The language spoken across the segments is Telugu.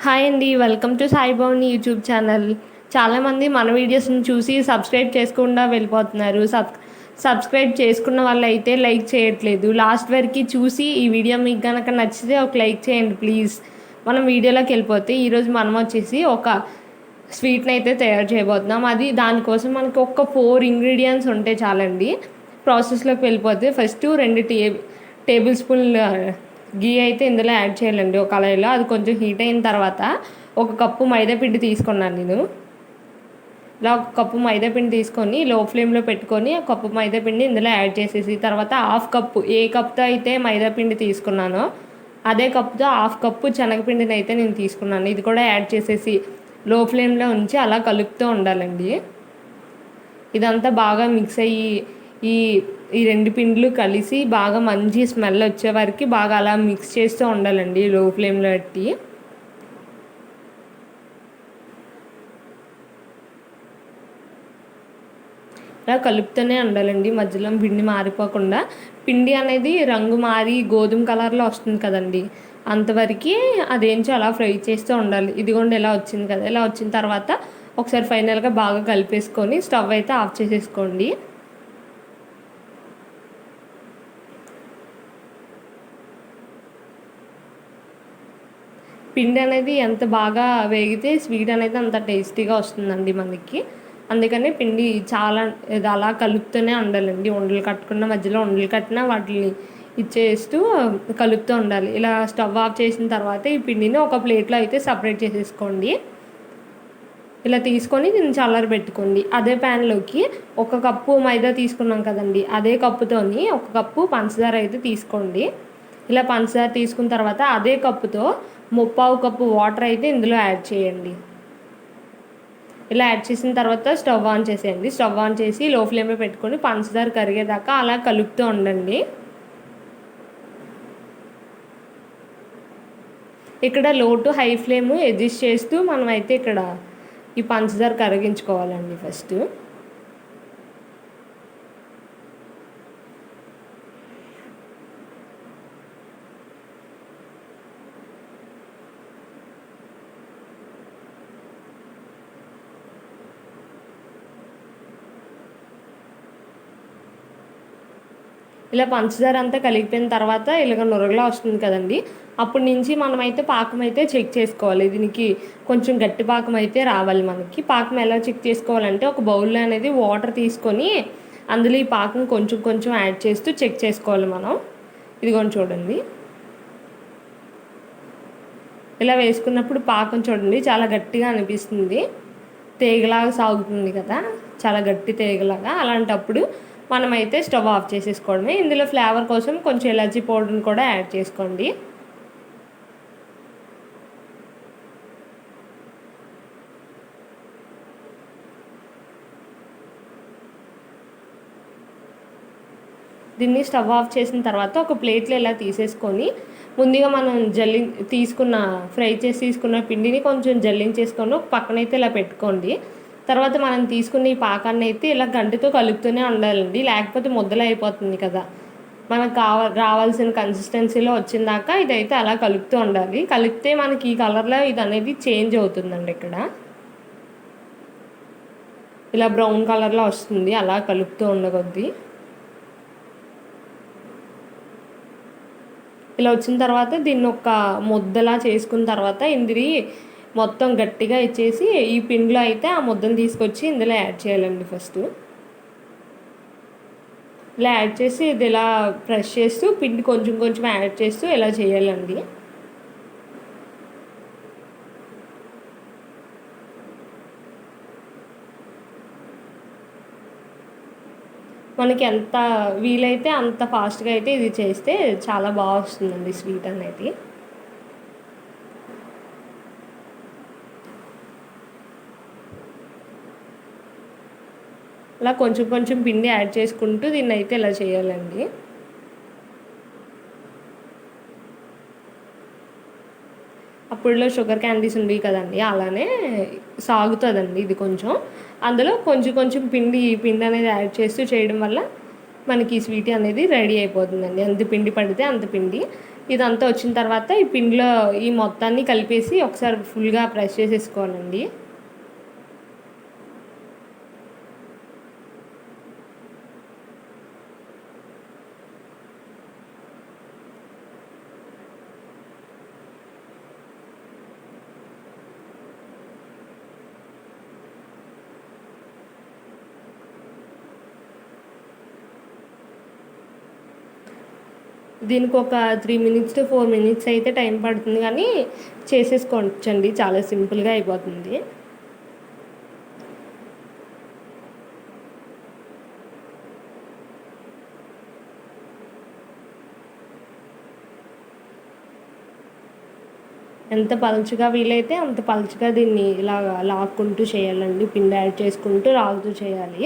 హాయ్ అండి. Welcome to Sai Bhavani YouTube channel. చాలామంది మన వీడియోస్ని చూసి సబ్స్క్రైబ్ చేసుకుండా వెళ్ళిపోతున్నారు. సబ్స్క్రైబ్ చేసుకున్న వాళ్ళైతే లైక్ చేయట్లేదు. లాస్ట్ వరకు చూసి ఈ వీడియో మీకు కనుక నచ్చితే ఒక లైక్ చేయండి ప్లీజ్. మనం వీడియోలోకి వెళ్ళిపోతే ఈరోజు మనం వచ్చేసి ఒక స్వీట్ని అయితే తయారు చేయబోతున్నాం. అది దానికోసం మనకి ఒక 4 ఇంగ్రీడియంట్స్ ఉంటే చాలండి. ప్రాసెస్లోకి వెళ్ళిపోతే ఫస్ట్ 2 టేబుల్ స్పూన్ల గీ అయితే ఇందులో యాడ్ చేయాలండి ఒక కళాయిలో. అది కొంచెం హీట్ అయిన తర్వాత 1 కప్పు మైదా పిండి తీసుకున్నాను నేను. ఇలా 1 కప్పు మైదా పిండి తీసుకొని లో ఫ్లేమ్లో పెట్టుకొని 1 కప్పు మైదా పిండి ఇందులో యాడ్ చేసేసి తర్వాత 1/2 కప్పు ఏ కప్తో అయితే మైదా పిండి తీసుకున్నానో అదే కప్తో 1/2 కప్పు శనగపిండిని అయితే నేను తీసుకున్నాను. ఇది కూడా యాడ్ చేసేసి లో ఫ్లేమ్లో ఉంచి అలా కలుపుతూ ఉండాలండి. ఇదంతా బాగా మిక్స్ అయ్యి ఈ ఈ 2 పిండిలు కలిసి బాగా మంచి స్మెల్ వచ్చే వరకు బాగా అలా మిక్స్ చేస్తూ ఉండాలండి లో ఫ్లేమ్లో పెట్టి. ఇలా కలుపుతూనే ఉండాలండి మధ్యలో పిండి మారిపోకుండా. పిండి అనేది రంగు మారి గోధుమ కలర్లో వస్తుంది కదండి, అంతవరకు అదేంచో అలా ఫ్రై చేస్తూ ఉండాలి. ఇదిగోండి ఇలా వచ్చింది కదా. ఇలా వచ్చిన తర్వాత ఒకసారి ఫైనల్గా బాగా కలిపేసుకొని స్టవ్ అయితే ఆఫ్ చేసేసుకోండి. పిండి అనేది ఎంత బాగా వేగితే స్వీట్ అనేది అంత టేస్టీగా వస్తుందండి మనకి. అందుకని పిండి చాలా ఇది అలా కలుపుతూనే ఉండాలండి. ఉండలు కట్టకుండా మధ్యలో ఉండలు కట్టినా వాటిని ఇచ్చేస్తూ కలుపుతూ ఉండాలి. ఇలా స్టవ్ ఆఫ్ చేసిన తర్వాత ఈ పిండిని ఒక ప్లేట్లో అయితే సపరేట్ చేసేసుకోండి. ఇలా తీసుకొని దీన్ని చల్లారబెట్టుకోండి. అదే ప్యాన్లోకి 1 కప్పు మైదా తీసుకున్నాం కదండి, అదే కప్పుతోని 1 కప్పు పంచదార అయితే తీసుకోండి. ఇలా పంచదార తీసుకున్న తర్వాత అదే కప్పుతో 3/4 కప్పు వాటర్ అయితే ఇందులో యాడ్ చేయండి. ఇలా యాడ్ చేసిన తర్వాత స్టవ్ ఆన్ చేసేయండి. స్టవ్ ఆన్ చేసి లో ఫ్లేమ్లో పెట్టుకొని పంచదార కరిగేదాకా అలా కలుపుతూ ఉండండి. ఇక్కడ లో టు హై ఫ్లేమ్ అడ్జస్ట్ చేస్తూ మనమైతే ఇక్కడ ఈ పంచదార కరిగించుకోవాలండి ఫస్ట్. ఇలా పంచదార అంతా కలిపిన తర్వాత ఇలాగ నురగలా వస్తుంది కదండి, అప్పటి నుంచి మనమైతే పాకం అయితే చెక్ చేసుకోవాలి. దీనికి కొంచెం గట్టి పాకం అయితే రావాలి మనకి. పాకం ఎలా చెక్ చేసుకోవాలంటే ఒక బౌల్లో అనేది వాటర్ తీసుకొని అందులో ఈ పాకం కొంచెం కొంచెం యాడ్ చేస్తూ చెక్ చేసుకోవాలి మనం. ఇదిగోండి చూడండి, ఇలా వేసుకున్నప్పుడు పాకం చూడండి చాలా గట్టిగా అనిపిస్తుంది, తీగలాగా సాగుతుంది కదా, చాలా గట్టి తీగలాగా. అలాంటప్పుడు మనమైతే స్టవ్ ఆఫ్ చేసేసుకోవడమే. ఇందులో ఫ్లేవర్ కోసం కొంచెం ఎలర్జీ పౌడర్ని కూడా యాడ్ చేసుకోండి. దీన్ని స్టవ్ ఆఫ్ చేసిన తర్వాత ఒక ప్లేట్లో ఇలా తీసేసుకొని ముందుగా మనం ఫ్రై చేసి తీసుకున్న పిండిని కొంచెం జల్లించేసుకొని ఒక పక్కనైతే ఇలా పెట్టుకోండి. తర్వాత మనం తీసుకున్న ఈ పాకాన్ని అయితే ఇలా గంటతో కలుపుతూనే ఉండాలండి, లేకపోతే ముద్దలు అయిపోతుంది కదా. మనకు రావాల్సిన కన్సిస్టెన్సీలో వచ్చిందాక ఇదైతే అలా కలుపుతూ ఉండాలి. కలిపితే మనకి ఈ కలర్లో ఇది అనేది చేంజ్ అవుతుందండి. ఇక్కడ ఇలా బ్రౌన్ కలర్లో వస్తుంది అలా కలుపుతూ ఉండకొద్దీ. ఇలా వచ్చిన తర్వాత దీన్ని ఒక ముద్దలా చేసుకున్న తర్వాత ఇందులో మొత్తం గట్టిగా ఇచ్చేసి ఈ పిండిలో అయితే ఆ ముద్దను తీసుకొచ్చి ఇందులో యాడ్ చేయాలండి. ఫస్ట్ ఇలా యాడ్ చేసి ఇది ఇలా ప్రెస్ చేస్తూ పిండి కొంచెం కొంచెం యాడ్ చేస్తూ ఇలా చేయాలండి. మనకి ఎంత వీలైతే అంత ఫాస్ట్గా అయితే ఇది చేస్తే చాలా బాగా వస్తుందండి స్వీట్ అనేది. అలా కొంచెం కొంచెం పిండి యాడ్ చేసుకుంటూ దీన్ని అయితే ఇలా చేయాలండి. అప్పుడులో షుగర్ క్యాండీస్ ఉండేవి కదండి, అలానే సాగుతుందండి ఇది కొంచెం. అందులో కొంచెం కొంచెం పిండి అనేది యాడ్ చేస్తూ చేయడం వల్ల మనకి ఈ స్వీట్ అనేది రెడీ అయిపోతుందండి. ఎంత పిండి పడితే అంత పిండి. ఇదంతా వచ్చిన తర్వాత ఈ పిండిలో ఈ మొత్తాన్ని కలిపేసి ఒకసారి ఫుల్గా ప్రెస్ చేసేసుకోవాలండి. దీనికి ఒక 3 మినిట్స్ టు 4 మినిట్స్ అయితే టైం పడుతుంది, కానీ చేసేసుకోవచ్చండి, చాలా సింపుల్గా అయిపోతుంది. ఎంత పలుచగా వీలైతే అంత పలుచగా దీన్ని ఇలా లాక్కుంటూ చేయాలండి. పిండి యాడ్ చేసుకుంటూ రాగుతూ చేయాలి.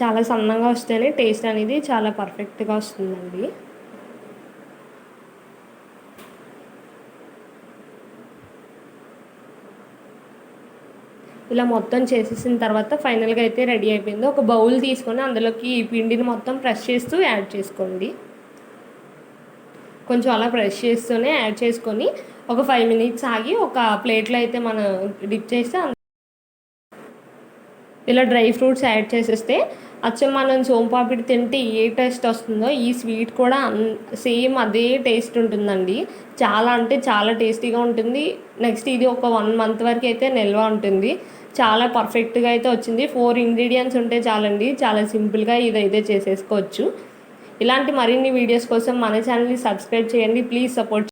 చాలా సన్నగా వస్తేనే టేస్ట్ అనేది చాలా పర్ఫెక్ట్గా వస్తుందండి. ఇలా మొత్తం చేసేసిన తర్వాత ఫైనల్గా అయితే రెడీ అయిపోయింది. ఒక బౌల్ తీసుకొని అందులోకి ఈ పిండిని మొత్తం ప్రెస్ చేస్తూ యాడ్ చేసుకోండి. కొంచెం అలా ప్రెస్ చేస్తూనే యాడ్ చేసుకొని ఒక 5 మినిట్స్ ఆగి ఒక ప్లేట్లో అయితే మనం డిప్ చేస్తే ఇలా డ్రై ఫ్రూట్స్ యాడ్ చేసేస్తే అచ్చం మనం సోంపాపిడి తింటే ఏ టేస్ట్ వస్తుందో ఈ స్వీట్ కూడా సేమ్ అదే టేస్ట్ ఉంటుందండి. చాలా అంటే చాలా టేస్టీగా ఉంటుంది. నెక్స్ట్ ఇది ఒక 1 మంత్ వరకు అయితే నిల్వ ఉంటుంది. చాలా పర్ఫెక్ట్గా అయితే వచ్చింది. 4 ఇంగ్రీడియంట్స్ ఉంటే చాలండి, చాలా సింపుల్గా ఇదైతే చేసేసుకోవచ్చు. ఇలాంటి మరిన్ని వీడియోస్ కోసం మన ఛానల్ని సబ్స్క్రైబ్ చేయండి. Please support